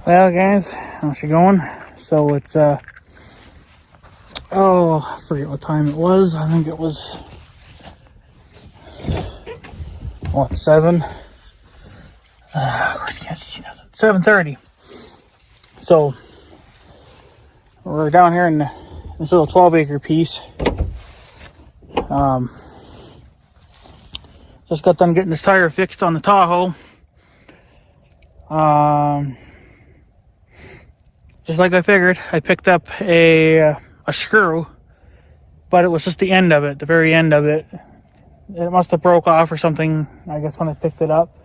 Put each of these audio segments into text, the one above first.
Well, guys, how's she going? So it's I forget what time it was. I think it was 7. Of course, you can't see nothing. 7:30. So we're down here in this little 12-acre piece. Just got done getting this tire fixed on the Tahoe. Just like I figured, I picked up a screw, but it was just the end of it, the very end of it. It must have broke off or something, I guess, when I picked it up.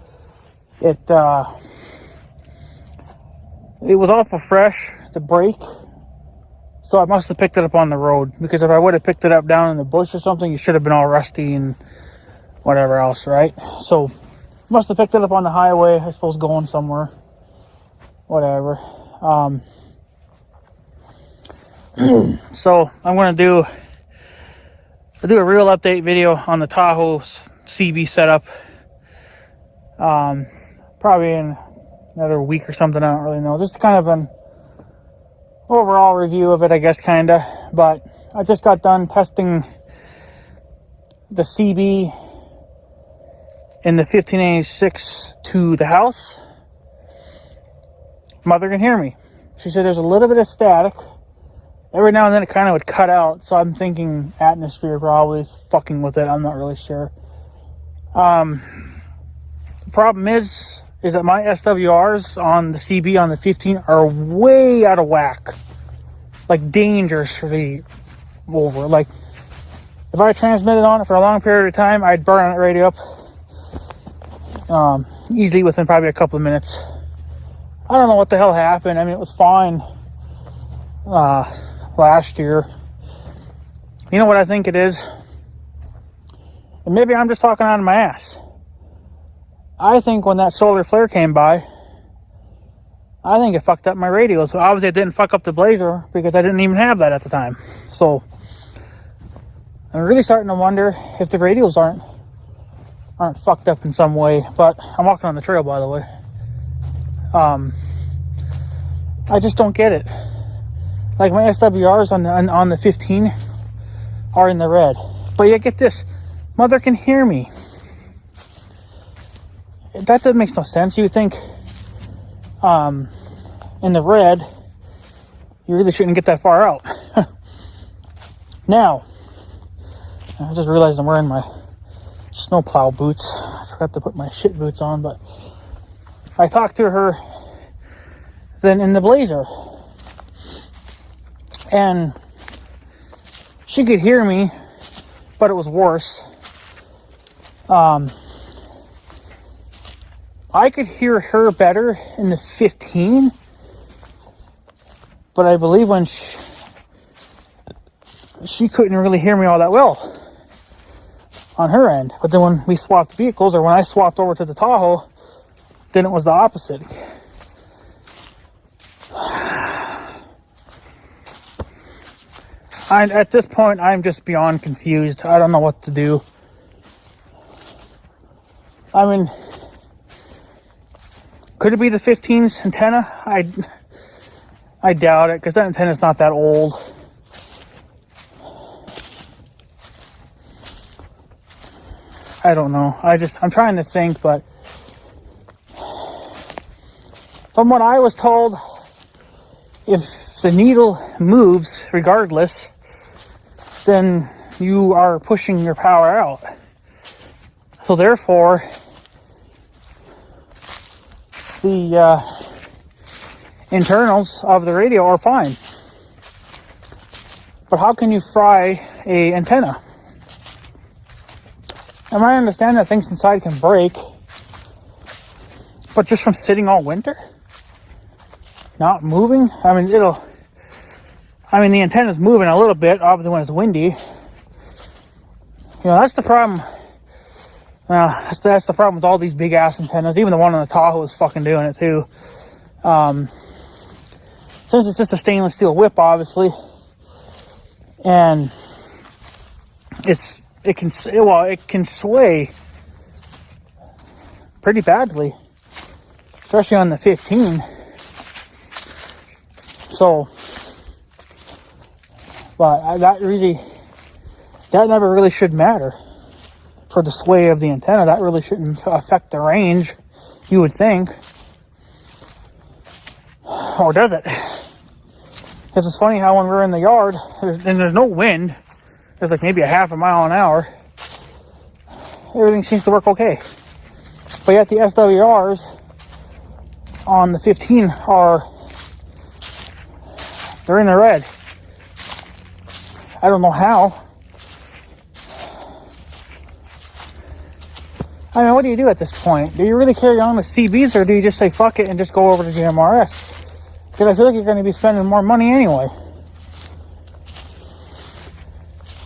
It was awful fresh, the brake, so I must have picked it up on the road, because if I would have picked it up down in the bush or something, it should have been all rusty and whatever else, right? So, must have picked it up on the highway, I suppose, going somewhere, whatever. So I'm going to do a real update video on the Tahoe's CB setup. Probably in another week or something, I don't really know. Just kind of an overall review of it, I guess, kind of. But I just got done testing the CB in the 1586 to the house. Mother can hear me. She said there's a little bit of static. Every now and then it kind of would cut out, so I'm thinking atmosphere probably is fucking with it. I'm not really sure. The problem is that my SWRs on the CB on the 15 are way out of whack. Like, dangerously over. Like, if I transmitted on it for a long period of time, I'd burn that radio up easily within probably a couple of minutes. I don't know what the hell happened. I mean, it was fine last year. You know what I think it is? And maybe I'm just talking out of my ass. I think when that solar flare came by, I think it fucked up my radio. So obviously it didn't fuck up the Blazer because I didn't even have that at the time. So I'm really starting to wonder if the radios aren't fucked up in some way. But I'm walking on the trail, by the way. I just don't get it. Like, my SWRs on the 15 are in the red. But yeah, get this. Mother can hear me. That makes no sense. You would think in the red, you really shouldn't get that far out. Now, I just realized I'm wearing my snowplow boots. I forgot to put my shit boots on, but I talked to her then in the Blazer, and she could hear me, but it was worse. I could hear her better in the 15, but I believe when she couldn't really hear me all that well on her end. But then when we swapped vehicles, or when I swapped over to the Tahoe, then it was the opposite. At this point, I'm just beyond confused. I don't know what to do. I mean, could it be the 15's antenna? I doubt it, because that antenna's not that old. I don't know. I'm trying to think, but from what I was told, if the needle moves regardless, then you are pushing your power out. So therefore, the internals of the radio are fine. But how can you fry a antenna? And I understand that things inside can break, but just from sitting all winter, not moving, the antenna's moving a little bit, obviously when it's windy. That's the problem. That's the problem with all these big ass antennas. Even the one on the Tahoe is fucking doing it too. Since it's just a stainless steel whip, obviously, and it can sway pretty badly, especially on the 15. So, but that never really should matter for the sway of the antenna. That really shouldn't affect the range, you would think. Or does it? Because it's funny how when we're in the yard, there's no wind, there's like maybe a half a mile an hour, everything seems to work okay. But yet the SWRs on the 15 they're in the red. I don't know how. I mean, what do you do at this point? Do you really carry on with CBs, or do you just say fuck it and just go over to GMRS? Because I feel like you're going to be spending more money anyway.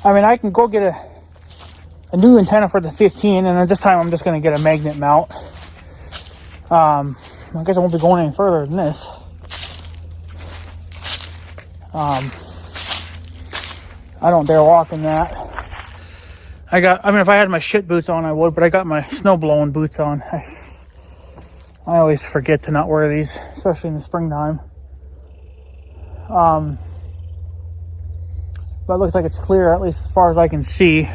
I mean, I can go get a new antenna for the 15, and this time I'm just going to get a magnet mount. I guess I won't be going any further than this. I don't dare walk in that. I mean, if I had my shit boots on, I would, but I got my snow blowing boots on. I always forget to not wear these, especially in the springtime. But it looks like it's clear, at least as far as I can see.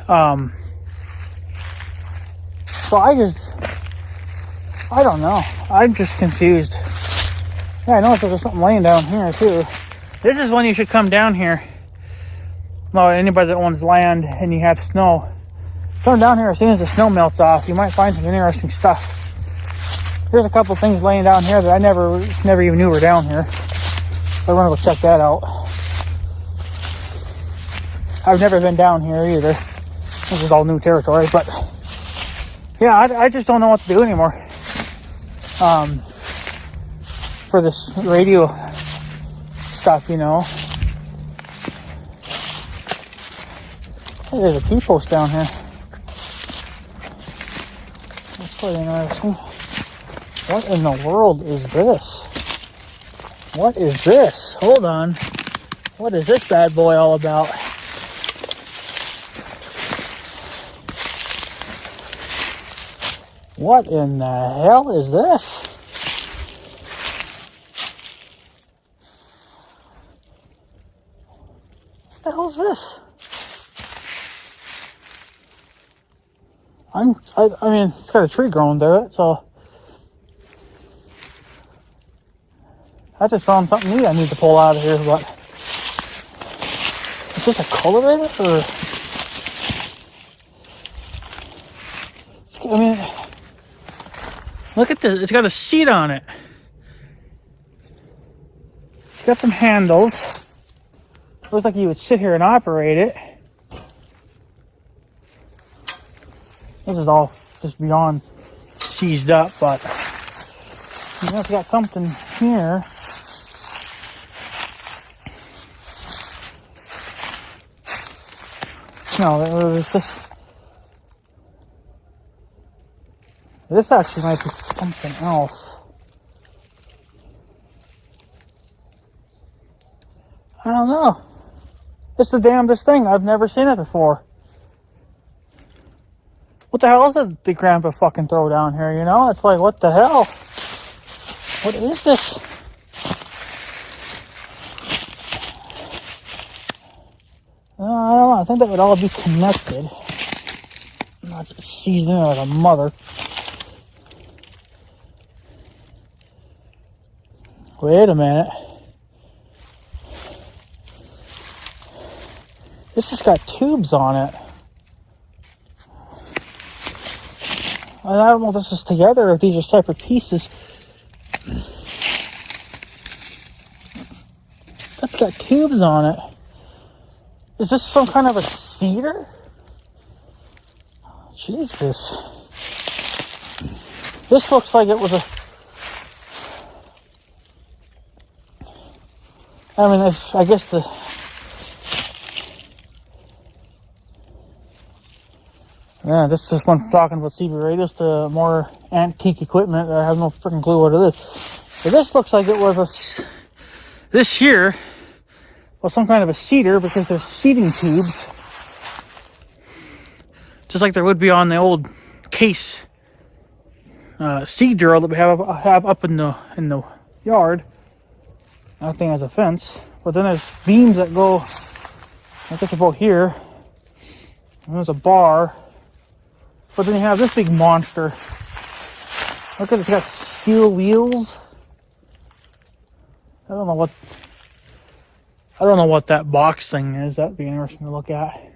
So I don't know. I'm just confused. Yeah, I noticed there's something laying down here too. This is when you should come down here. Well, anybody that owns land and you have snow, come down here as soon as the snow melts off. You might find some interesting stuff. Here's a couple things laying down here that I never even knew were down here. So we're gonna go check that out. I've never been down here either. This is all new territory, but yeah, I just don't know what to do anymore. For this radio stuff, you know. Hey, there's a key post down here. That's quite interesting. What in the world is this? What is this? Hold on. What is this bad boy all about? What in the hell is this? What the hell is this? I mean, it's got a tree growing through it, so I just found something neat I need to pull out of here, but is this a cultivator, or? I mean, look at this, it's got a seat on it. It's got some handles. Looks like you would sit here and operate it. This is all just beyond seized up, but you know, it's got something here. No, there's this. This actually might be something else. I don't know. It's the damnedest thing. I've never seen it before. What the hell is it the grandpa fucking throw down here, you know? It's like, what the hell? What is this? I don't know. I think that would all be connected. That's seasoned like a mother. Wait a minute. This has got tubes on it. And I don't know if this is together or if these are separate pieces. That's got tubes on it. Is this some kind of a cedar? Jesus. This looks like it was a... I mean, I guess the... Yeah, this is when I'm talking about CB radios, the more antique equipment. I have no freaking clue what it is. But this looks like it was this here was some kind of a cedar because there's seating tubes. Just like there would be on the old case seed drill that we have up in the yard. That thing has a fence. But then there's beams that go, I guess about here. And there's a bar. But then you have this big monster. Look at it, it's got steel wheels. I don't know what that box thing is. That'd be interesting to look at.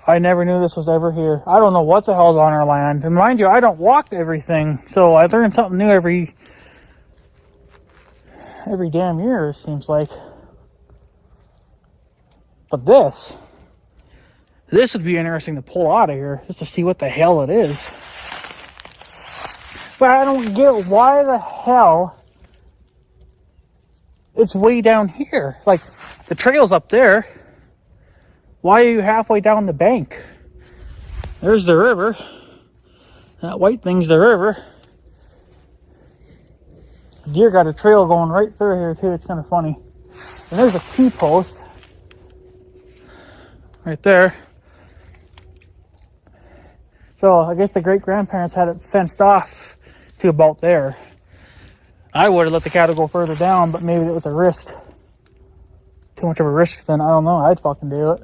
I never knew this was ever here. I don't know what the hell's on our land. And mind you, I don't walk everything, so I learn something new every damn year, it seems like. But this would be interesting to pull out of here, just to see what the hell it is. But I don't get why the hell it's way down here. Like, the trail's up there. Why are you halfway down the bank? There's the river. That white thing's the river. Deer got a trail going right through here too. It's kind of funny. And there's a T-post right there. So I guess the great-grandparents had it fenced off to about there. I would have let the cattle go further down, but maybe it was a risk. Too much of a risk, then I don't know. I'd fucking do it.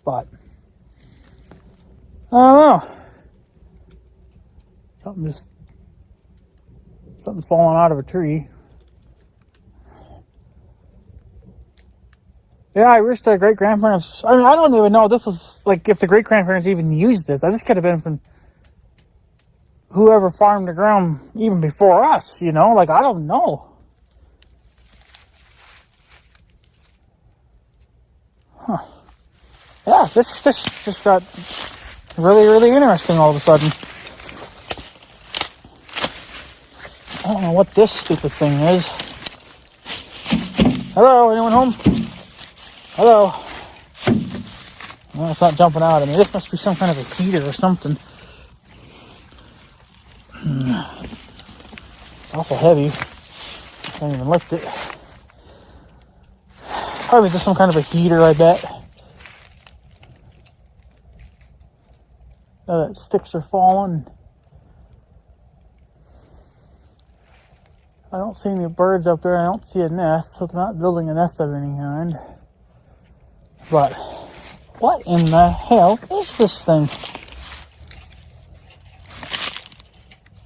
But I don't know. Something's falling out of a tree. Yeah, I wish the great-grandparents... I mean, I don't even know this was... Like, if the great-grandparents even used this. This could have been from whoever farmed the ground even before us, you know? Like, I don't know. Huh. Yeah, this just got really, really interesting all of a sudden. I don't know what this stupid thing is. Hello, anyone home? Hello. Well, it's not jumping out at me. This must be some kind of a heater or something. It's awful heavy. Can't even lift it. Probably just some kind of a heater, I bet. Oh, that sticks are falling. I don't see any birds up there. I don't see a nest, so they're not building a nest of any kind. But what in the hell is this thing?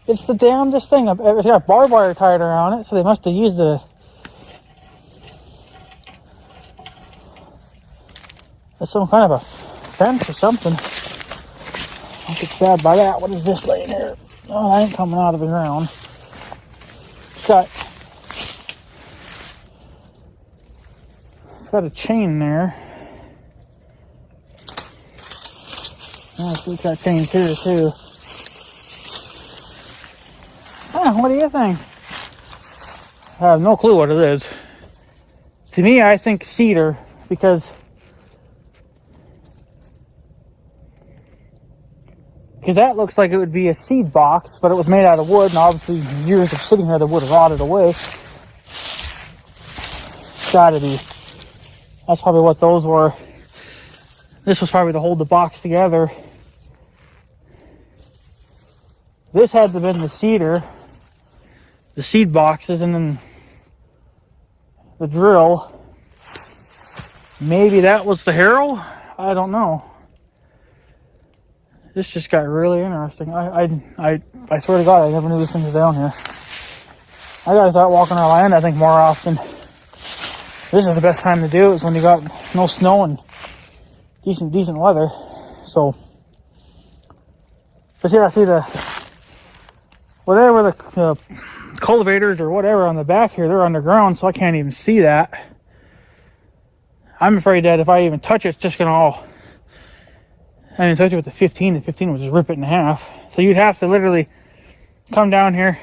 It's the damnedest thing. It's got barbed wire tied around it, so they must have used it. It's some kind of a fence or something. Don't get stabbed by that. What is this laying here? Oh, that ain't coming out of the ground. It's got a chain there. Oh, it's got chains here too. What do you think? I have no clue what it is. To me, I think cedar, because that looks like it would be a seed box, but it was made out of wood, and obviously years of sitting here, the wood rotted away. Gotta be. That's probably what those were. This was probably to hold the box together. This had to have been the cedar, the seed boxes, and then the drill. Maybe that was the harrow? I don't know. This just got really interesting. I swear to God, I never knew this thing was down here. I gotta start walking our land, I think, more often. This is the best time to do it, is when you got no snow and decent weather. So, but yeah, see whatever the cultivators or whatever on the back here, they're underground, so I can't even see that. I'm afraid that if I even touch it, it's just gonna all... I mean, especially with the 15 will just rip it in half. So you'd have to literally come down here,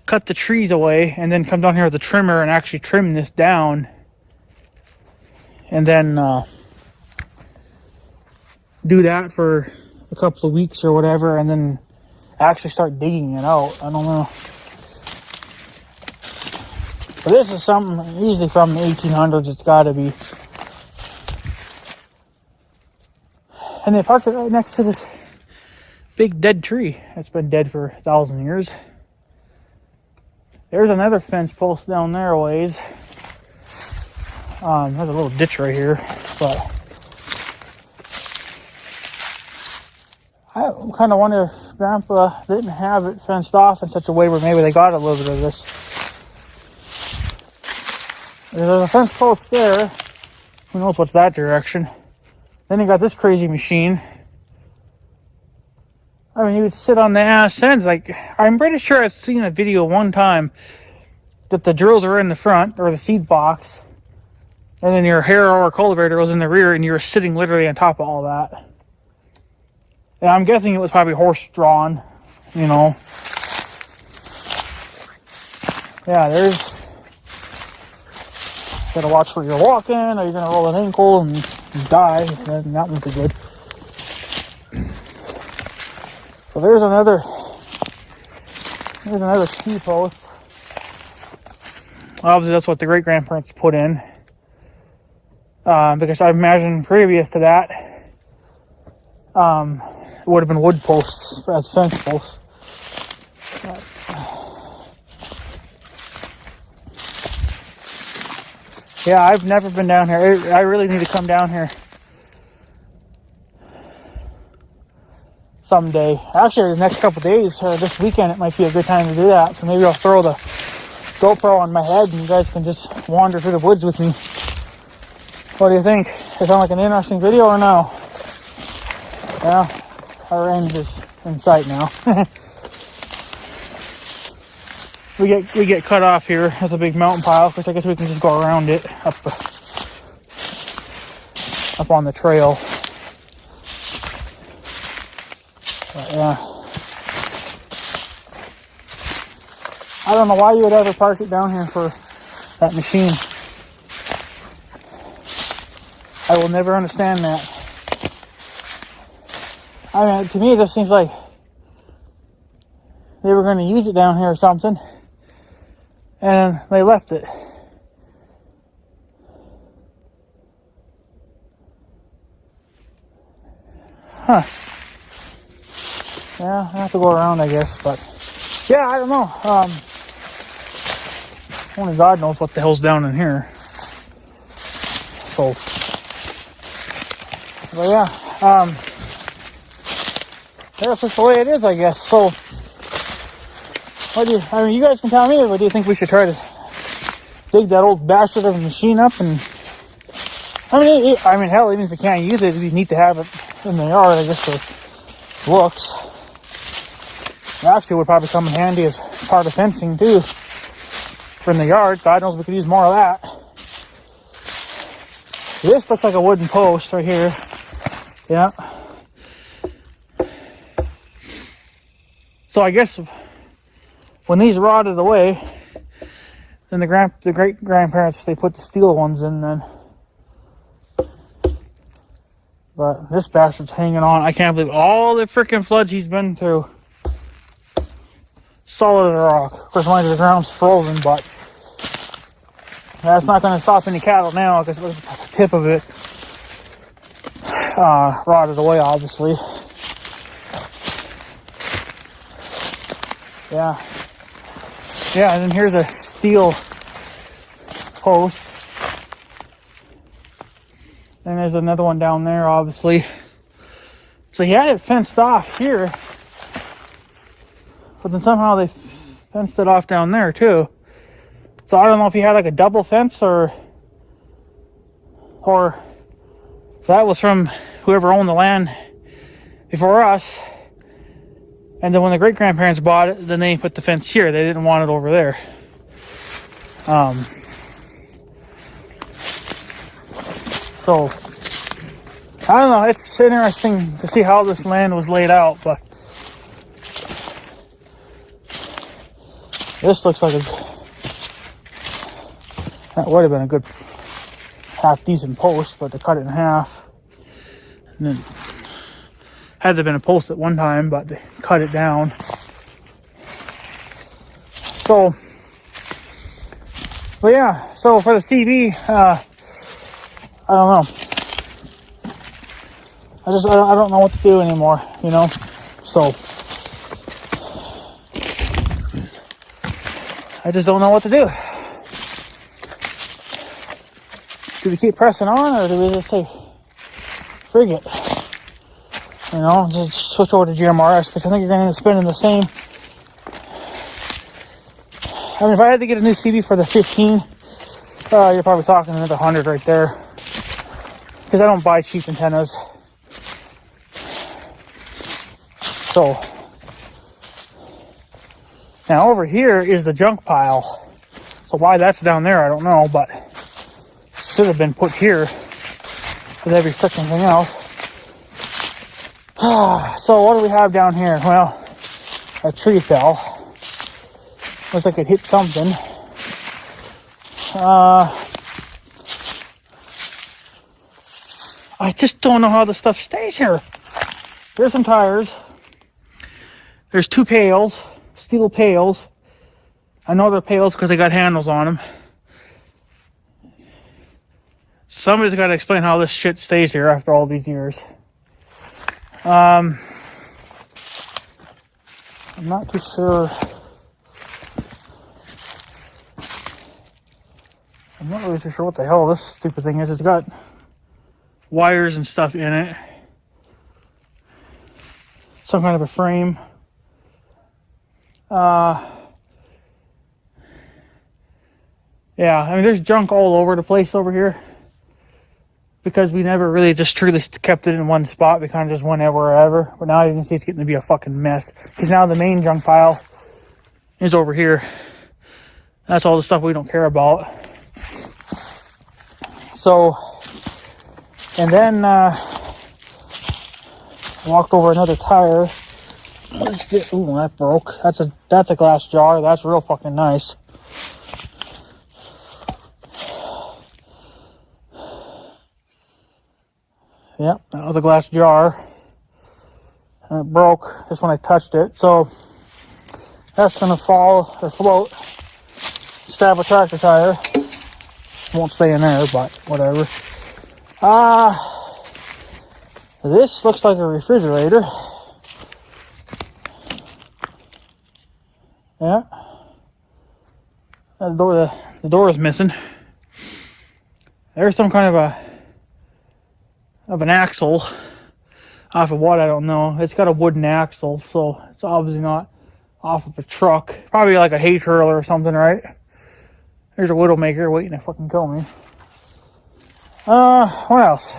cut the trees away, and then come down here with a trimmer and actually trim this down. And then do that for a couple of weeks or whatever, and then actually start digging it out. I don't know. But this is something usually from the 1800s. It's got to be. And they parked it right next to this big dead tree that's been dead for 1,000 years. There's another fence post down there a ways. There's a little ditch right here, but I kind of wonder if Grandpa didn't have it fenced off in such a way where maybe they got a little bit of this. There's a fence post there. Who knows what's that direction? Then you got this crazy machine. I mean, he would sit on the ass end. Like, I'm pretty sure I've seen a video one time that the drills are in the front, or the seed box, and then your harrow or cultivator was in the rear, and you were sitting literally on top of all that. And I'm guessing it was probably horse-drawn, you know. Yeah, there's... Gotta watch where you're walking, or you're gonna roll an ankle and die. And that won't be good. So there's another key post. Obviously, that's what the great grandparents put in, because I imagine previous to that, it would have been wood posts as fence posts. Yeah, I've never been down here. I really need to come down here someday. Actually, the next couple days, or this weekend, it might be a good time to do that. So maybe I'll throw the GoPro on my head and you guys can just wander through the woods with me. What do you think? Does it sound like an interesting video or no? Yeah, our end is in sight now. We get cut off here. There's a big mountain pile, which I guess we can just go around it up on the trail. But yeah, I don't know why you would ever park it down here for that machine. I will never understand that. I mean, to me, it just seems like they were going to use it down here or something, and they left it. Huh. Yeah, I have to go around, I guess, but yeah, I don't know. Only God knows what the hell's down in here. So, but yeah, that's just the way it is, I guess. So, you guys can tell me, but do you think we should try to dig that old bastard of a machine up? And I mean, hell, even if we can't use it, it'd be neat to have it in the yard, I guess, for looks. Actually, it would probably come in handy as part of fencing too, for in the yard. God knows we could use more of that. This looks like a wooden post right here. Yeah. So I guess when these rotted away, then the great grandparents, they put the steel ones in then. But this bastard's hanging on. I can't believe all the freaking floods he's been through. Solid as a rock. Of course, mind you, the ground's frozen, but that's not going to stop any cattle now because look at the tip of it. Rotted away, obviously. Yeah. Yeah, and then here's a steel post. And there's another one down there, obviously. So he had it fenced off here. But then somehow they fenced it off down there, too. So I don't know if he had like a double fence or that was from whoever owned the land before us. And then when the great-grandparents bought it, then they put the fence here. They didn't want it over there. So, I don't know. It's interesting to see how this land was laid out, but this looks like that would have been a good half-decent post, but to cut it in half. And then had there been a post at one time, but they cut it down. So, but yeah, so for the CB, I don't know. I don't know what to do anymore, you know. So I just don't know what to do. Do we keep pressing on, or do we just say, frig it? You know, just switch over to GMRS, because I think you're going to end up spending the same. I mean, if I had to get a new CB for the 15, you're probably talking another 100 right there. Because I don't buy cheap antennas. So, now over here is the junk pile. So why that's down there, I don't know, but should have been put here with every freaking thing else. So what do we have down here? Well, a tree fell. Looks like it hit something. I just don't know how the stuff stays here. There's some tires. There's 2 pails, steel pails. I know they're pails because they got handles on them. Somebody's got to explain how this shit stays here after all these years. I'm not too sure. I'm not really too sure what the hell this stupid thing is. It's got wires and stuff in it. Some kind of a frame. Yeah, I mean, there's junk all over the place over here. Because we never really just truly kept it in one spot. We kind of just went wherever. But now you can see it's getting to be a fucking mess. Because now the main junk pile is over here. That's all the stuff we don't care about. So, and then walked over another tire. Let's get, ooh, that broke. That's a glass jar. That's real fucking nice. Yep, that was a glass jar. And it broke just when I touched it. So that's gonna fall or float. Stab a tractor tire. Won't stay in there, but whatever. This looks like a refrigerator. Yeah. The door is missing. There's some kind of an axle off of what, I don't know. It's got a wooden axle, so it's obviously not off of a truck. Probably like a hay trailer or something, right? There's a Widowmaker waiting to fucking kill me. What else?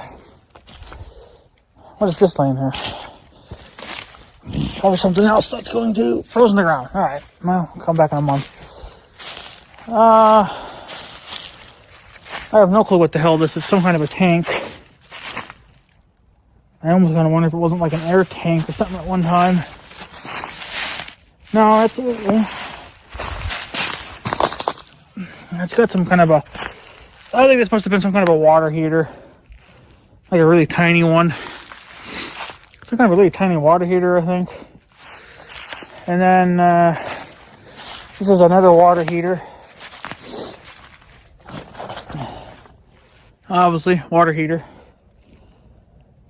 What is this laying here? Probably something else that's going to frozen the ground. Alright, well, I'll come back in a month. I have no clue what the hell this is. Some kind of a tank. I almost kind of wonder if it wasn't like an air tank or something at one time. No, absolutely. It's got some kind of a... I think this must have been some kind of a water heater. Like a really tiny one. Some kind of a really tiny water heater, I think. And then this is another water heater. Obviously, water heater.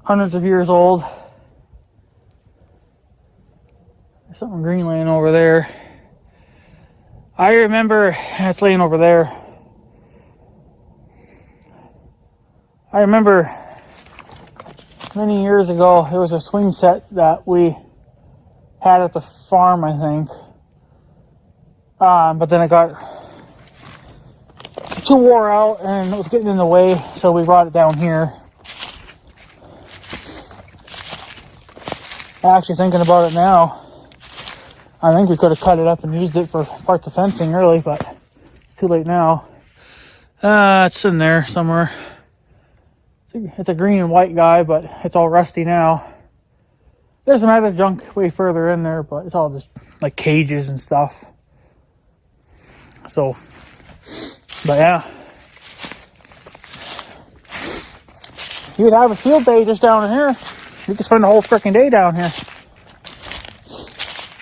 Hundreds of years old. There's something green laying over there. I remember it's laying over there. I remember many years ago there was a swing set that we had at the farm, I think. But then it got too wore out and it was getting in the way, so we brought it down here. Actually, thinking about it now, I think we could have cut it up and used it for parts of fencing early, but it's too late now. It's in there somewhere. It's a green and white guy, but it's all rusty now. There's some other junk way further in there, but it's all just like cages and stuff. So, but yeah. You would have a field day just down in here. You could spend the whole freaking day down here.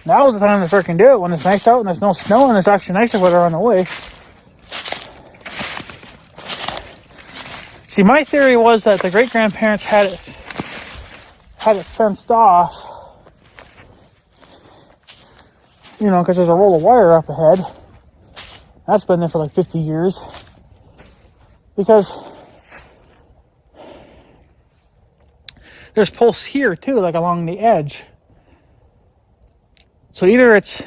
Now is the time to freaking do it, when it's nice out and there's no snow and it's actually nicer weather on the way. See, my theory was that the great-grandparents had it fenced off you know, because there's a roll of wire up ahead. That's been there for like 50 years. Because there's posts here too, like along the edge. So either it's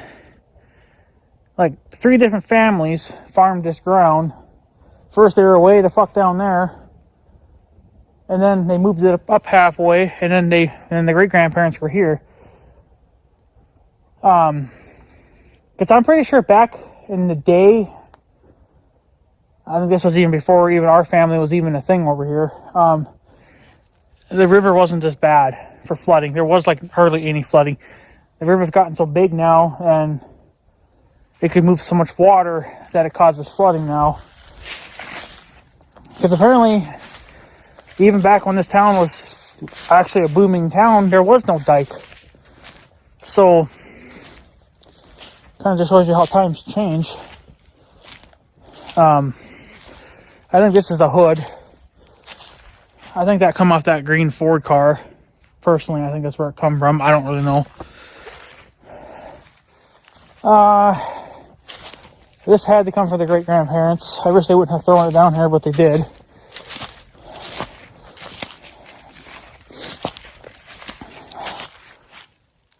like 3 different families farmed this ground. First they were way the fuck down there, and then they moved it up halfway, and then the great grandparents were here. Because I'm pretty sure back in the day, I think this was even before even our family was even a thing over here. The river wasn't this bad for flooding. There was like hardly any flooding. The river's gotten so big now, and it could move so much water that it causes flooding now. Because apparently, even back when this town was actually a booming town, there was no dike. So, kind of just shows you how times change. I think this is the hood. I think that come off that green Ford car. Personally, I think that's where it come from. I don't really know. This had to come from the great grandparents. I wish they wouldn't have thrown it down here, but they did.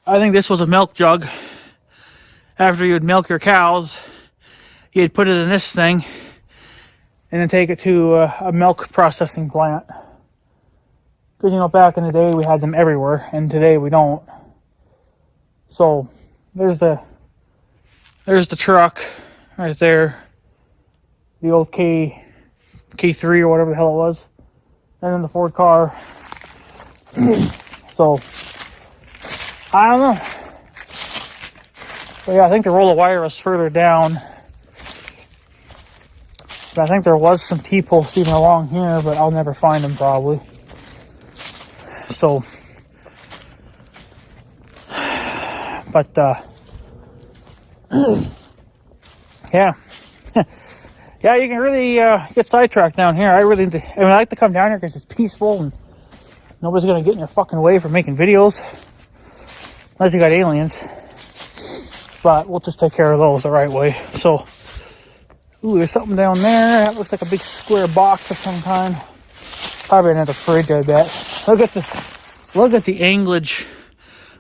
I think this was a milk jug. After you would milk your cows, you'd put it in this thing and then take it to a milk processing plant. Because, you know, back in the day we had them everywhere, and today we don't. So, there's the truck right there. The old K3 or whatever the hell it was. And then the Ford car. So, I don't know. But yeah, I think the roll of wire was further down. But I think there was some T-posts even along here, but I'll never find them probably. So, but, yeah. Yeah, you can really get sidetracked down here. I like to come down here because it's peaceful and nobody's going to get in your fucking way for making videos. Unless you got aliens. But we'll just take care of those the right way. So, ooh, there's something down there. That looks like a big square box of some kind. Probably another fridge, I bet. Look at the anglage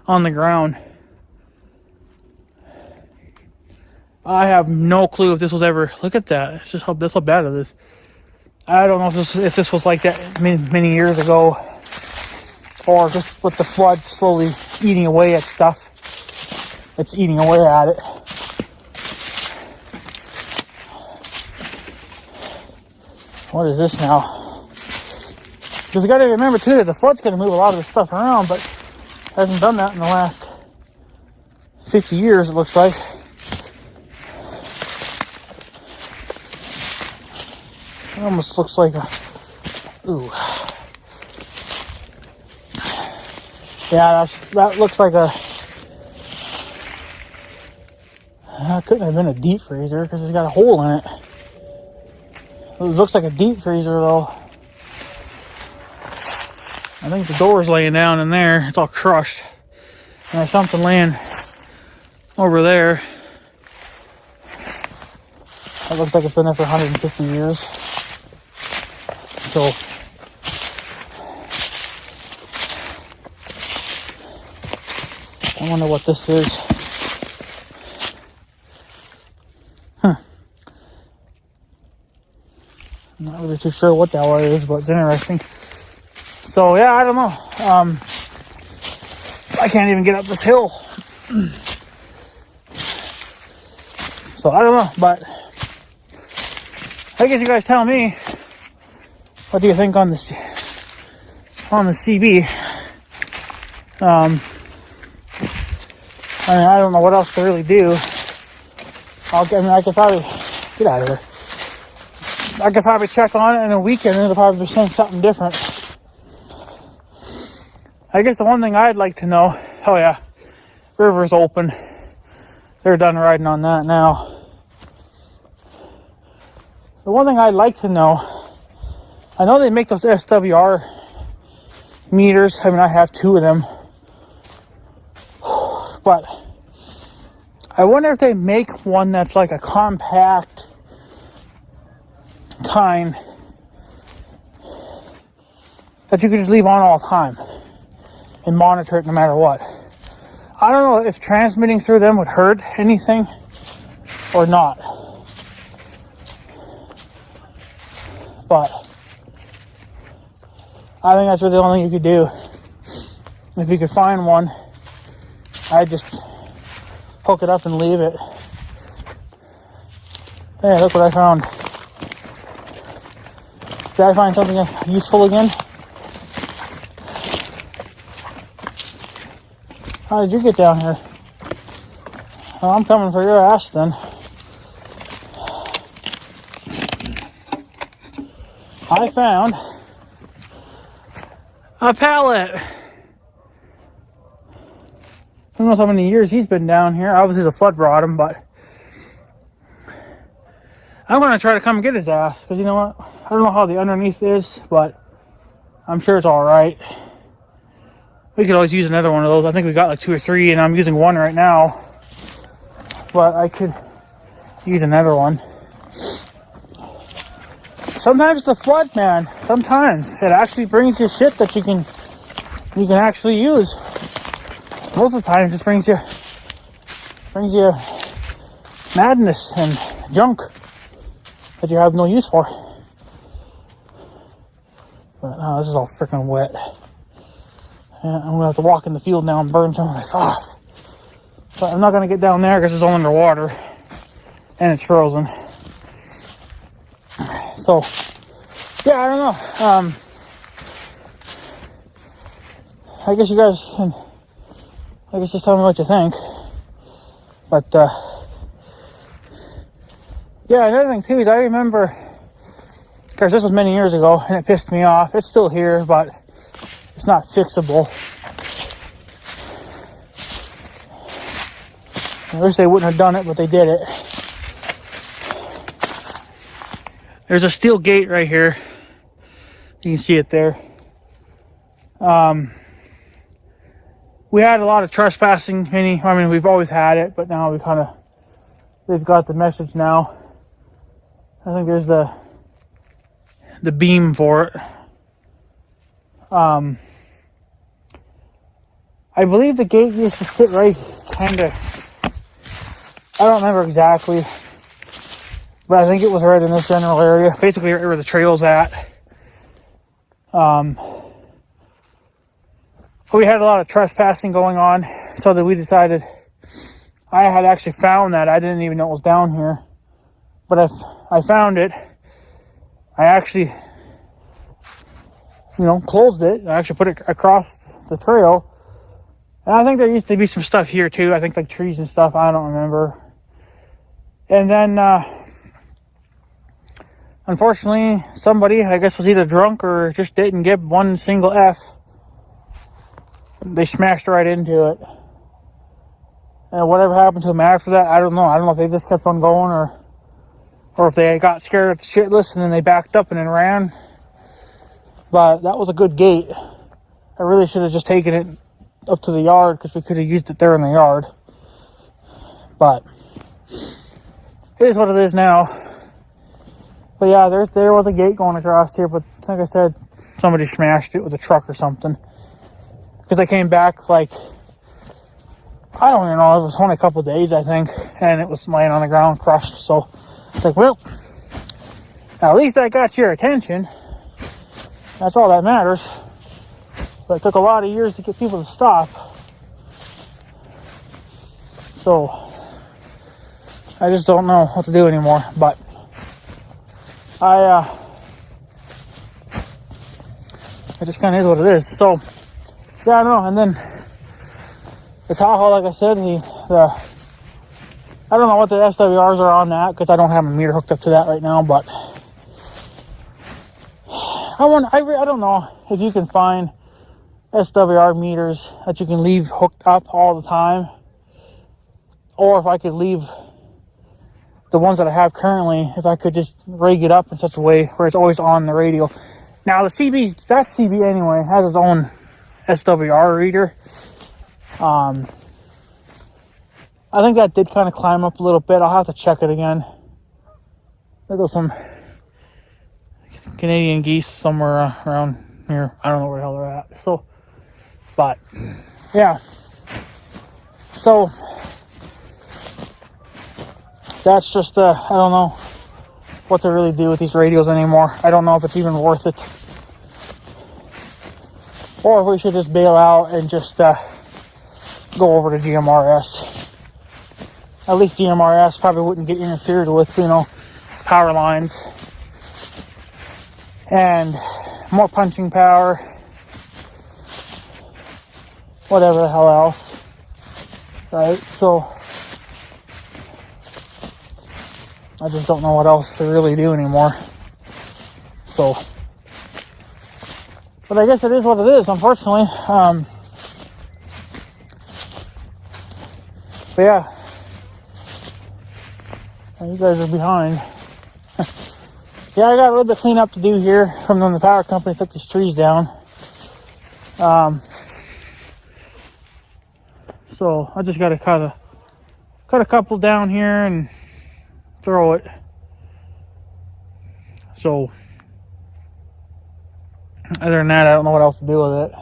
on the ground. I have no clue if this was ever. Look at that. It's just that's how bad it is. I don't know if this was like that many years ago, or just with the flood slowly eating away at stuff. It's eating away at it. What is this now? Because you got to remember too that the flood's going to move a lot of this stuff around, but hasn't done that in the last 50 years. It looks like. It almost looks like a, ooh. Yeah, that looks like a, that couldn't have been a deep freezer because it's got a hole in it. It looks like a deep freezer though. I think the door's laying down in there. It's all crushed. And there's something laying over there. That looks like it's been there for 150 years. So, I wonder what this is. Huh. I'm not really too sure what that one is, but it's interesting. So, yeah, I don't know. I can't even get up this hill. So, I don't know, but I guess you guys tell me. What do you think on the CB? I mean, I don't know what else to really do. I could probably get out of here. I could probably check on it in a week and it'll probably be saying something different. I guess the one thing I'd like to know, oh yeah, river's open. They're done riding on that now. The one thing I'd like to know, I know they make those SWR meters. I mean, I have 2 of them. But I wonder if they make one that's like a compact kind that you could just leave on all the time and monitor it no matter what. I don't know if transmitting through them would hurt anything or not. But I think that's really the only thing you could do. If you could find one, I'd just hook it up and leave it. Hey, look what I found. Did I find something useful again? How did you get down here? Well, I'm coming for your ass then. I found a pallet. I don't know how many years he's been down here. Obviously the flood brought him, but I'm going to try to come get his ass, because you know what? I don't know how the underneath is, but I'm sure it's alright. We could always use another one of those. I think we got like 2 or 3, and I'm using one right now. But I could use another one. Sometimes it's a flood, man. Sometimes it actually brings you shit that you can actually use. Most of the time, it just brings you madness and junk that you have no use for. But no, this is all freaking wet. Yeah, I'm gonna have to walk in the field now and burn some of this off. But I'm not gonna get down there because it's all underwater and it's frozen. So, yeah, I don't know. I guess you guys can, just tell me what you think. But, yeah, another thing too is I remember, because this was many years ago and it pissed me off. It's still here, but it's not fixable. I wish they wouldn't have done it, but they did it. There's a steel gate right here. You can see it there. We had a lot of trespassing. We've always had it, but now they've got the message now. I think there's the beam for it. I believe the gate used to sit right I don't remember exactly, but I think it was right in this general area, basically right where the trail's at. We had a lot of trespassing going on, so that we decided, I had actually found that. I didn't even know it was down here, but I found it. I actually, closed it. I actually put it across the trail. And I think there used to be some stuff here too. I think like trees and stuff. I don't remember. And then, unfortunately, somebody, I guess, was either drunk or just didn't give one single F. They smashed right into it. And whatever happened to them after that, I don't know. I don't know if they just kept on going or if they got scared shitless and then they backed up and then ran. But that was a good gate. I really should have just taken it up to the yard because we could have used it there in the yard. But it is what it is now. But yeah, there was a gate going across here, but like I said, somebody smashed it with a truck or something. Because I came back I don't even know, it was only a couple of days, I think, and it was laying on the ground crushed. So it's like, well, at least I got your attention. That's all that matters. But it took a lot of years to get people to stop. So I just don't know what to do anymore. But it just kind of is what it is. So yeah, I don't know. And then the Tahoe, like I said, I don't know what the SWRs are on that because I don't have a meter hooked up to that right now. But I don't know if you can find SWR meters that you can leave hooked up all the time, or if I could leave the ones that I have currently, if I could just rig it up in such a way where it's always on the radio. Now that CB anyway has its own SWR reader. I think that did kind of climb up a little bit. I'll have to check it again. There goes some Canadian geese somewhere around here. I don't know where the hell they're at. So, but yeah. So that's just I don't know what to really do with these radios anymore. I don't know if it's even worth it, or if we should just bail out and just go over to GMRS. At least GMRS probably wouldn't get interfered with, power lines and more punching power, whatever the hell else, right? So I just don't know what else to really do anymore. So, but I guess it is what it is, unfortunately. But yeah, you guys are behind. Yeah, I got a little bit of cleanup to do here from when the power company took these trees down. So I just got to cut a couple down here and throw it. So other than that, I don't know what else to do with it.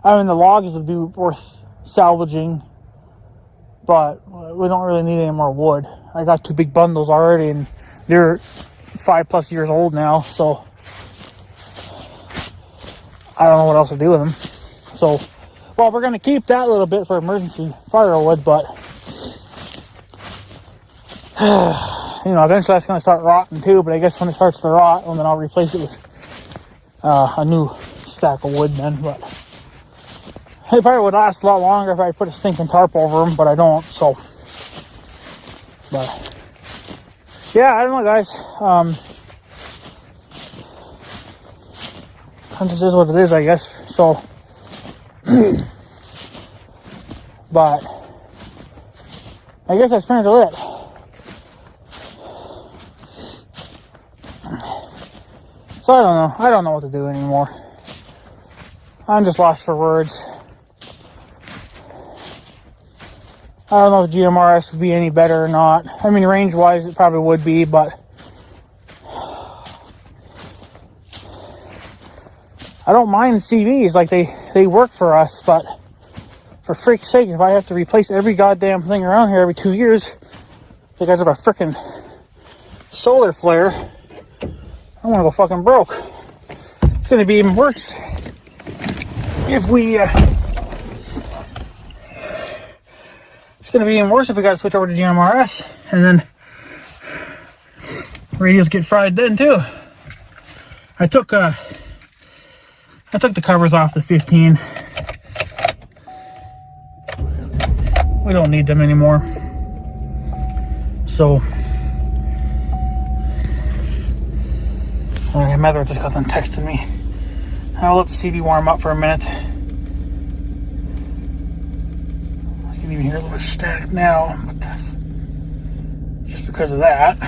I mean, the logs would be worth salvaging, but we don't really need any more wood. I got 2 big bundles already, and they're 5+ years old now, so I don't know what else to do with them. So, well, we're going to keep that little bit for emergency firewood, but eventually that's going to start rotting too. But I guess when it starts to rot, well, then I'll replace it with a new stack of wood then. But it probably would last a lot longer if I put a stinking tarp over them, but I don't. So, but yeah, I don't know, guys. It just is what it is, I guess. So, but I guess that's pretty much it. So I don't know. I don't know what to do anymore. I'm just lost for words. I don't know if GMRS would be any better or not. I mean, range-wise, it probably would be, but I don't mind CVs. Like, they work for us, but for freak's sake, if I have to replace every goddamn thing around here every 2 years because of a freaking solar flare, I'm gonna go fucking broke. It's gonna be even worse if we it's gonna be even worse if we gotta switch over to GMRS, and then radios get fried then too. I took the covers off the 15. We don't need them anymore. So my mother just got them texting me. I'll let the CB warm up for a minute. I can even hear a little bit of static now, but that's just because of that.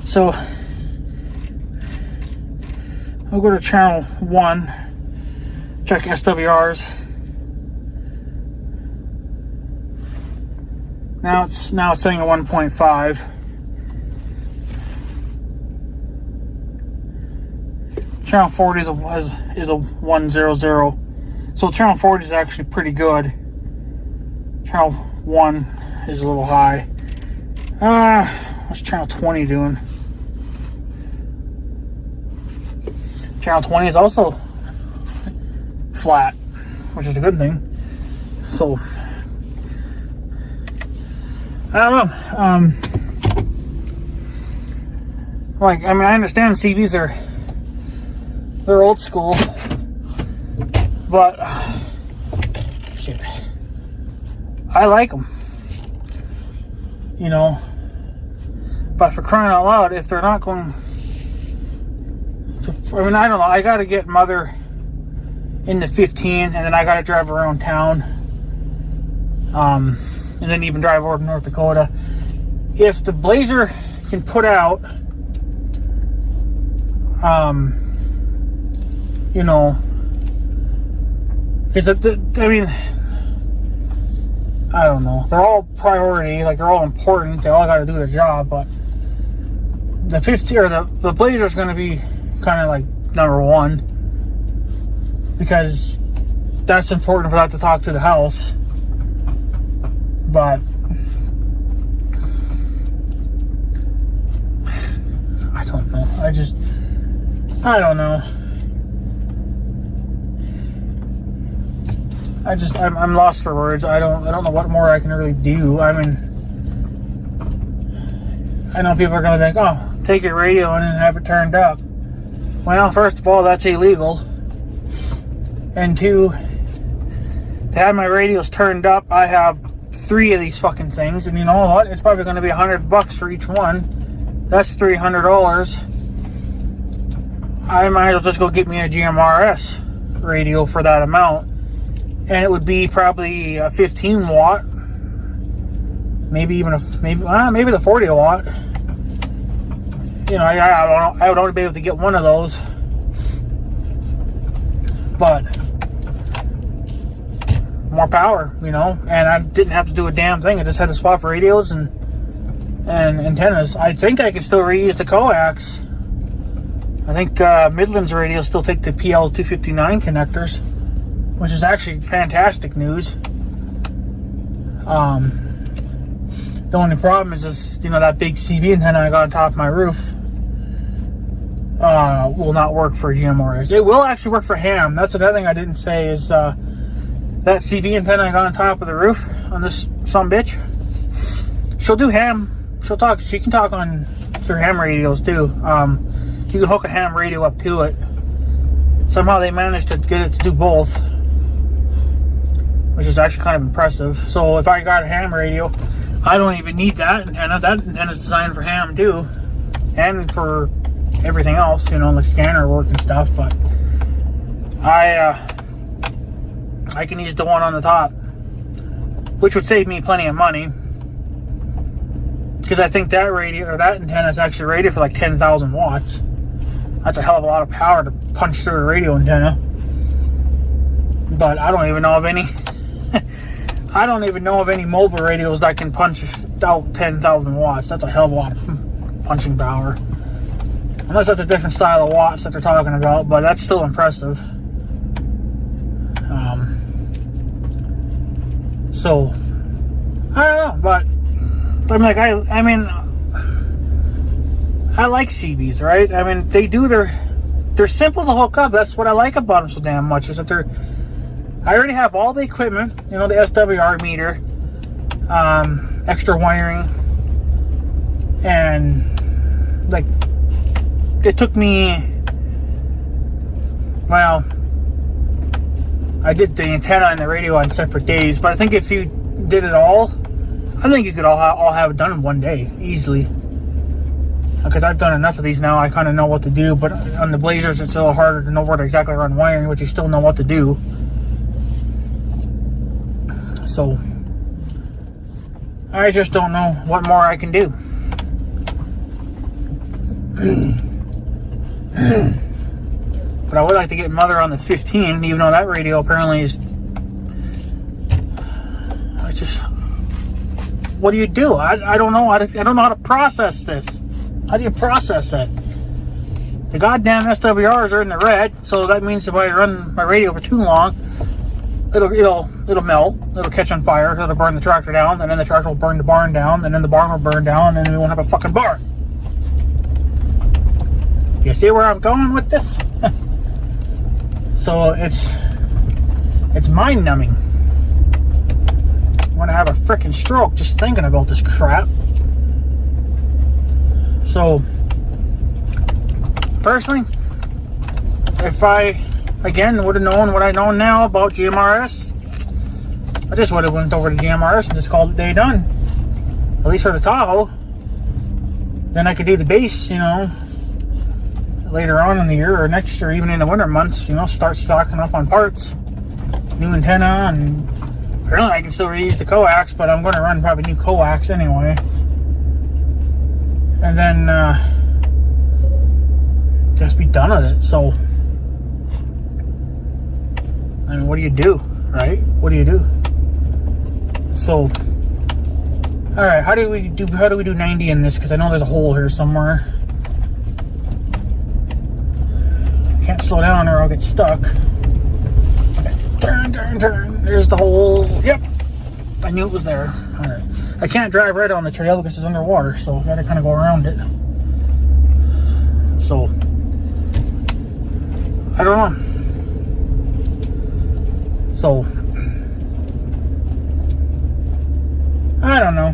So I'll go to channel 1, check SWRs. Now it's saying a 1.5. Channel 40 is a 100. So channel 40 is actually pretty good. Channel 1 is a little high. What's channel 20 doing? Channel 20 is also flat, which is a good thing. So I don't know. I understand CBs they're old school, but shit, I like them, But for crying out loud, if they're not going to, I don't know. I got to get mother in the 15, and then I got to drive around town, and then even drive over to North Dakota. If the Blazer can put out, because I don't know. They're all priority, like they're all important. They all got to do their job, but the 50 or the Blazer's going to be kind of like number one because that's important for that to talk to the house. But I don't know. I don't know. I'm lost for words. I don't know what more I can really do. I mean, I know people are gonna think, oh, take your radio in and have it turned up. Well, first of all, that's illegal. And two, to have my radios turned up, I have 3 of these fucking things, and you know what? It's probably gonna be $100 for each one. That's $300. I might as well just go get me a GMRS radio for that amount. And it would be probably a 15 watt, maybe even maybe the 40 watt. You know, I would only be able to get one of those, but more power, you know. And I didn't have to do a damn thing. I just had to swap radios and antennas. I think I can still reuse the coax. I think Midland's radios still take the PL259 connectors, which is actually fantastic news. The only problem is this, you know, that big CV antenna I got on top of my roof will not work for GMRS. It will actually work for ham. That's another thing I didn't say is that CV antenna I got on top of the roof on this sumbitch. She'll do ham. She'll talk. She can talk on through ham radios too. You can hook a ham radio up to it. Somehow they managed to get it to do both, which is actually kind of impressive. So if I got a ham radio, I don't even need that antenna. That antenna is designed for ham too, and for everything else, you know, like scanner work and stuff. But I can use the one on the top, which would save me plenty of money, because I think that radio or that antenna is actually rated for like 10,000 watts. That's a hell of a lot of power to punch through a radio antenna. But I don't even know of any. I don't even know of any mobile radios that can punch out 10,000 watts. That's a hell of a lot of punching power. Unless that's a different style of watts that they're talking about, but that's still impressive. So I don't know, but I'm like, I mean, I like CBs, right? I mean, they're simple to hook up. That's what I like about them so damn much, is that I already have all the equipment, you know, the SWR meter, extra wiring, and like, it took me, well, I did the antenna and the radio on separate days, but I think if you did it all, I think you could all have it done in one day, easily. Because I've done enough of these now, I kind of know what to do, but on the Blazers, it's a little harder to know where to exactly run wiring, but you still know what to do. So, I just don't know what more I can do. But I would like to get Mother on the 15, even though that radio apparently is... What do you do? I don't know. I don't know how to process this. How do you process it? The goddamn SWRs are in the red, so that means if I run my radio for too long, it'll melt. It'll catch on fire. It'll burn the tractor down, and then the tractor will burn the barn down, and then the barn will burn down, and then we won't have a fucking barn. You see where I'm going with this? So it's mind-numbing. I'm gonna have a freaking stroke just thinking about this crap. So, personally, if I, again, would have known what I know now about GMRS, I just would have went over to GMRS and just called it day done. At least for the Tahoe. Then I could do the base, you know, later on in the year or next year, even in the winter months, you know, start stocking up on parts. New antenna, and apparently I can still reuse the coax, but I'm going to run probably new coax anyway. And then just be done with it. So, I mean, what do you do, right? What do you do? So, all right, how do we do 90 in this? Because I know there's a hole here somewhere. Can't slow down or I'll get stuck. Okay. Turn. There's the hole. Yep. I knew it was there. All right. I can't drive right on the trail because it's underwater, so I gotta kind of go around it. So, I don't know. So, I don't know.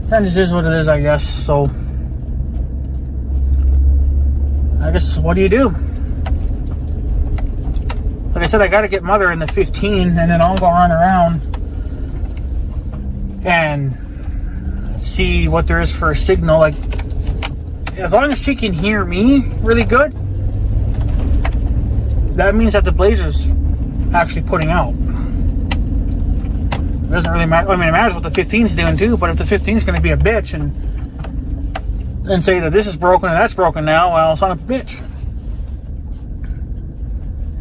That just is what it is, I guess. So, I guess, what do you do? Like I said, I got to get Mother in the 15, and then I'll go run around and see what there is for a signal. Like, as long as she can hear me really good, that means that the blazer's actually putting out. It doesn't really matter. I mean, it matters what the 15's doing too, but if the 15's going to be a bitch and say that this is broken and that's broken now, well, son of a bitch.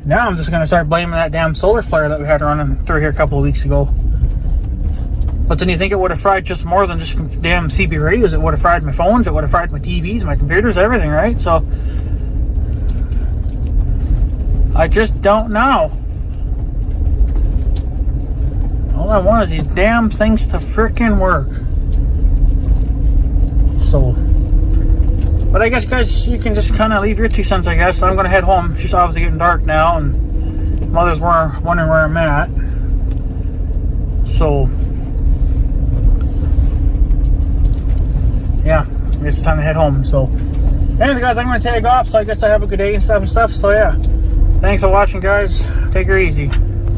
Now I'm just going to start blaming that damn solar flare that we had running through here a couple of weeks ago. But then you think it would have fried just more than just damn CB radios. It would have fried my phones, it would have fried my TVs, my computers, everything, right? So, I just don't know. All I want is these damn things to frickin' work. So, but I guess, guys, you can just kind of leave your 2 cents, I guess. I'm going to head home. It's just obviously getting dark now, and Mother's wondering where I'm at. So, yeah, I guess it's time to head home. So, anyways, guys, I'm going to take off, so I guess I have a good day and stuff. So, yeah, thanks for watching, guys. Take her easy.